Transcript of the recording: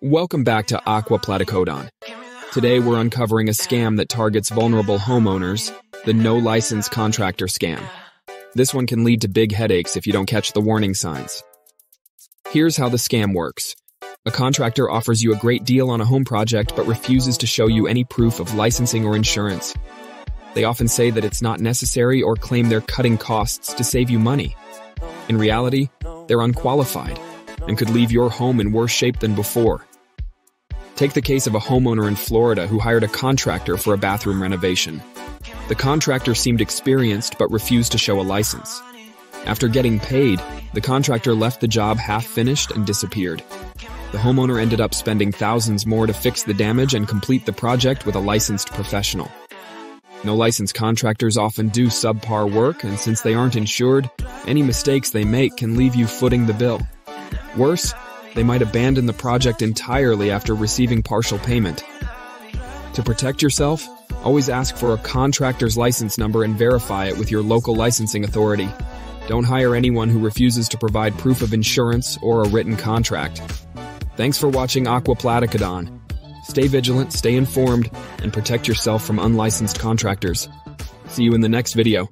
Welcome back to Aqua Platycodon. Today we're uncovering a scam that targets vulnerable homeowners, the no-license contractor scam. This one can lead to big headaches if you don't catch the warning signs. Here's how the scam works. A contractor offers you a great deal on a home project but refuses to show you any proof of licensing or insurance. They often say that it's not necessary or claim they're cutting costs to save you money. In reality, they're unqualified and could leave your home in worse shape than before. Take the case of a homeowner in Florida who hired a contractor for a bathroom renovation. The contractor seemed experienced but refused to show a license. After getting paid, the contractor left the job half-finished and disappeared. The homeowner ended up spending thousands more to fix the damage and complete the project with a licensed professional. No-licensed contractors often do subpar work, and since they aren't insured, any mistakes they make can leave you footing the bill. Worse, they might abandon the project entirely after receiving partial payment. To protect yourself, always ask for a contractor's license number and verify it with your local licensing authority. Don't hire anyone who refuses to provide proof of insurance or a written contract. Thanks for watching Aqua Platycodon. Stay vigilant, stay informed, and protect yourself from unlicensed contractors. See you in the next video.